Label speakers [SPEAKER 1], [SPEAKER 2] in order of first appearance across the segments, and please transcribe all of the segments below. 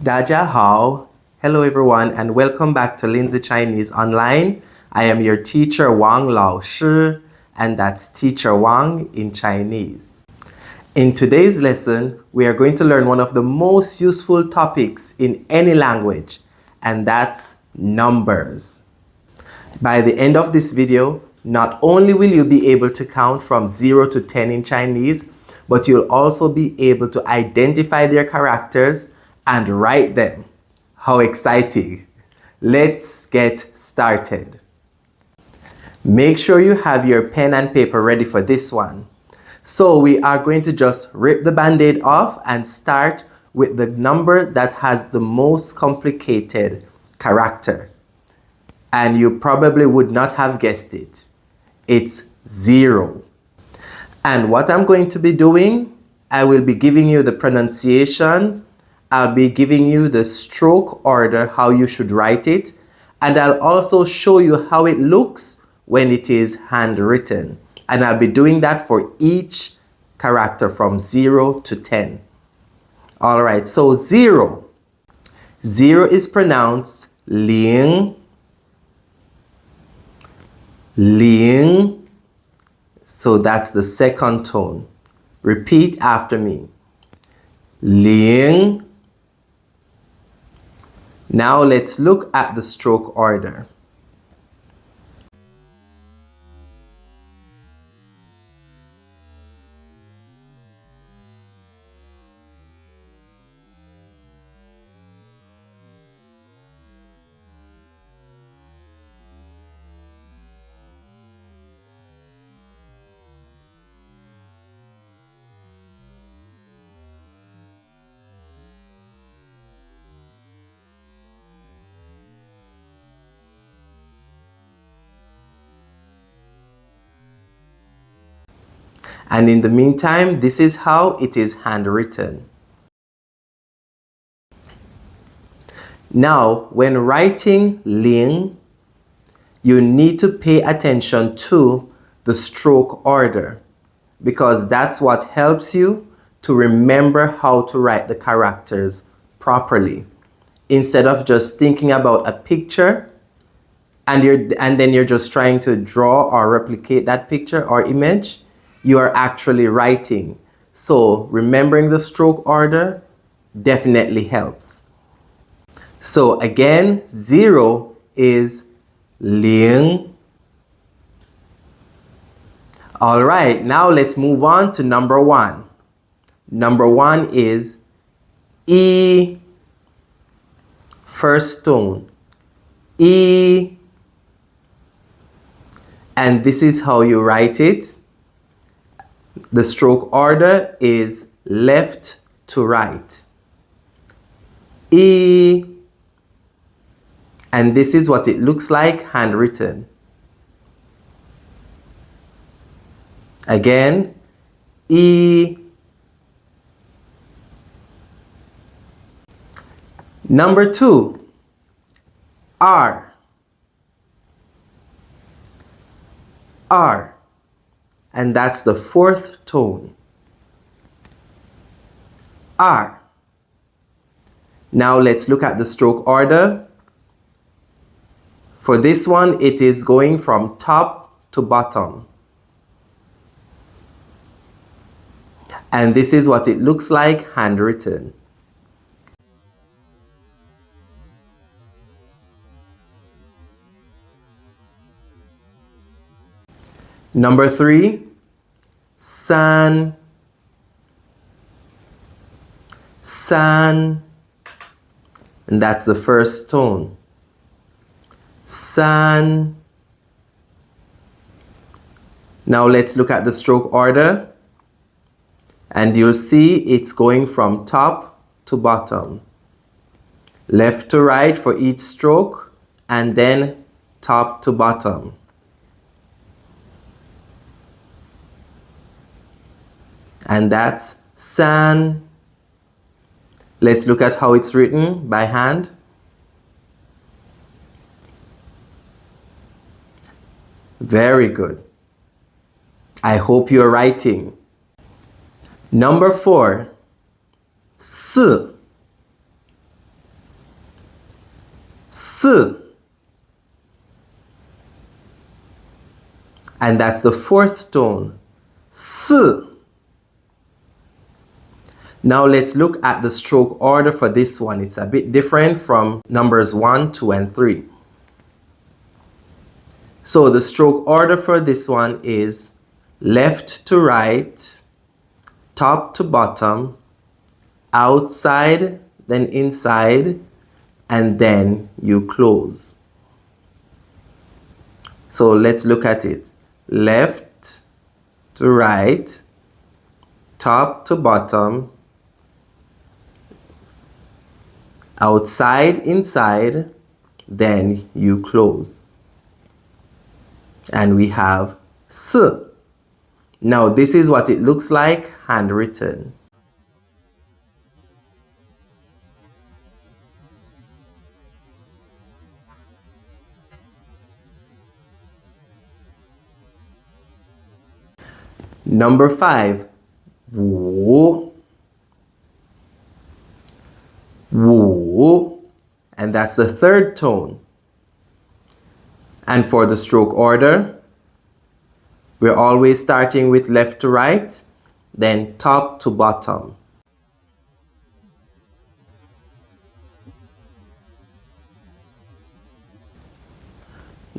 [SPEAKER 1] Hao. Hello everyone and welcome back to Mandarin Chinese Online. I am your teacher Wang Lao Shi, and that's Teacher Wang in Chinese. In today's lesson, we are going to learn one of the most useful topics in any language, and that's numbers. By the end of this video, not only will you be able to count from 0 to 10 in Chinese, but you'll also be able to identify their characters and write them. How exciting! Let's get started. Make sure you have your pen and paper ready for this one. So we are going to just rip the band-aid off and start with the number that has the most complicated character. And you probably would not have guessed it. It's 0. And what I'm going to be doing, I will be giving you the pronunciation, I'll be giving you the stroke order, how you should write it, and I'll also show you how it looks when it is handwritten. And I'll be doing that for each character from 0 to 10. Alright, so 0. 0 is pronounced ling, ling. So that's the second tone. Repeat after me. Ling. Now let's look at the stroke order. And in the meantime, this is how it is handwritten. Now, when writing ling, you need to pay attention to the stroke order, because that's what helps you to remember how to write the characters properly. Instead of just thinking about a picture and then you're just trying to draw or replicate that picture or image, you are actually writing. So remembering the stroke order definitely helps. So again, 0 is ling. All right, now let's move on to number 1. Number 1 is E, first tone, E. And this is how you write it. The stroke order is left to right. E. And this is what it looks like handwritten. Again, E. Number 2, R. R. And that's the fourth tone. R. Now let's look at the stroke order. For this one, it is going from top to bottom. And this is what it looks like handwritten. Number 3, san, san, and that's the first tone. San. Now let's look at the stroke order, and you'll see it's going from top to bottom. Left to right for each stroke, and then top to bottom. And that's san. Let's look at how it's written by hand. Very good. I hope you're writing. Number 4, S. 4. And that's the fourth tone. 4. Now let's look at the stroke order for this one. It's a bit different from numbers 1, 2, and 3. So the stroke order for this one is left to right, top to bottom, outside, then inside, and then you close. So let's look at it. Left to right, top to bottom, outside, inside, then you close. And we have S. Now this is what it looks like handwritten. Number 5. 五 五, and that's the third tone. And for the stroke order, we're always starting with left to right, then top to bottom.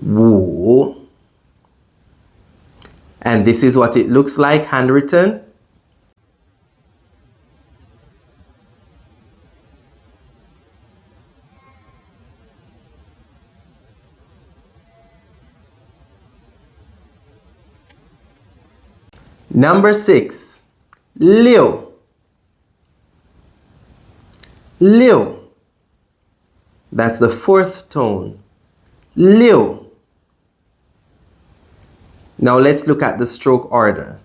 [SPEAKER 1] Wu. And this is what it looks like handwritten. Number 6. 六 六. That's the fourth tone. 六. Now let's look at the stroke order.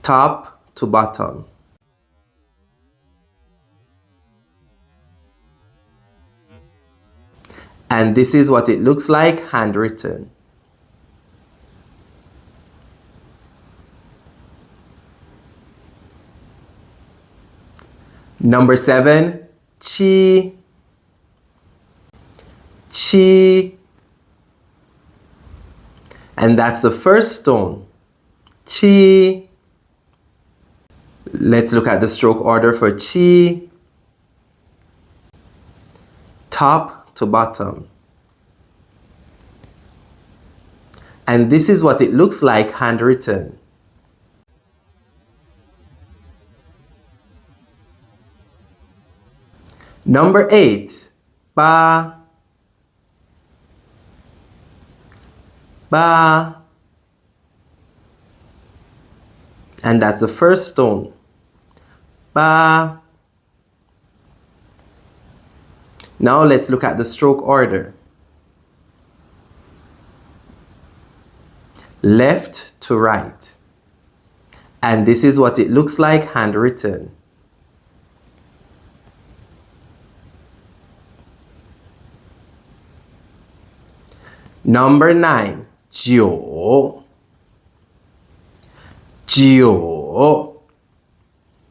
[SPEAKER 1] Top to bottom. And this is what it looks like handwritten. Number 7. Chi. Chi. And that's the first tone. Chi. Let's look at the stroke order for chi. Top to bottom. And this is what it looks like handwritten. Number 8. Ba. Ba. And that's the first tone. Ba. Now let's look at the stroke order. Left to right. And this is what it looks like handwritten. Number 9. 九 九.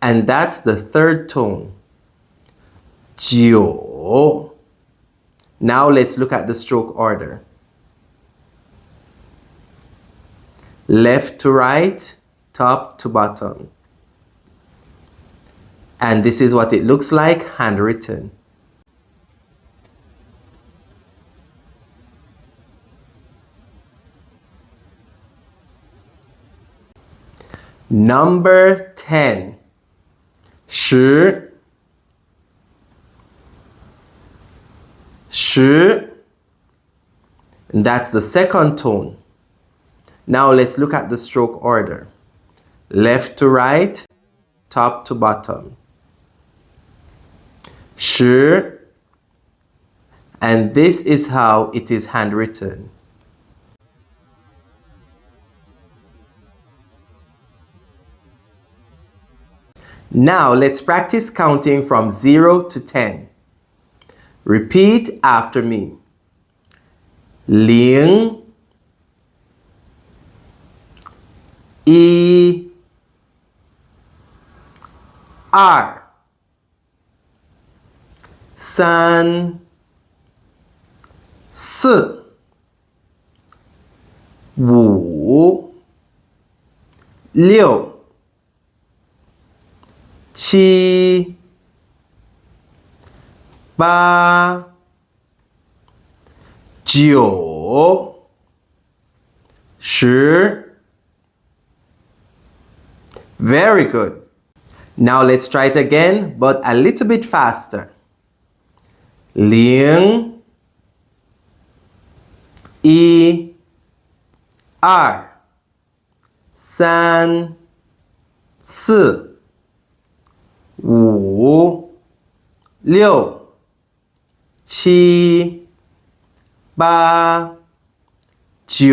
[SPEAKER 1] And that's the third tone. 九. Now let's look at the stroke order. Left to right, top to bottom. And this is what it looks like handwritten. Number 10. 十 十. And that's the second tone. Now let's look at the stroke order. Left to right, top to bottom. 十. And this is how it is handwritten. Now let's practice counting from 0 to 10. Repeat after me. 零 一 二 三4 5 6 7 8 9 10 Very good. Now let's try it again, but a little bit faster. 0 1 2 3 4 5 6 7 8 9 10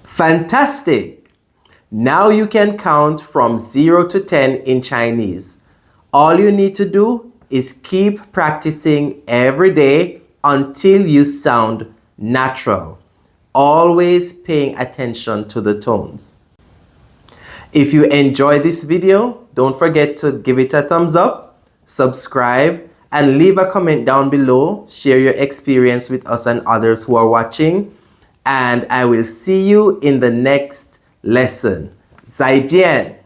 [SPEAKER 1] Fantastic! Now you can count from 0 to 10 in Chinese. All you need to do is keep practicing every day until you sound natural, always paying attention to the tones. If you enjoyed this video, don't forget to give it a thumbs up, subscribe, and leave a comment down below. Share your experience with us and others who are watching. And I will see you in the next lesson. 再见.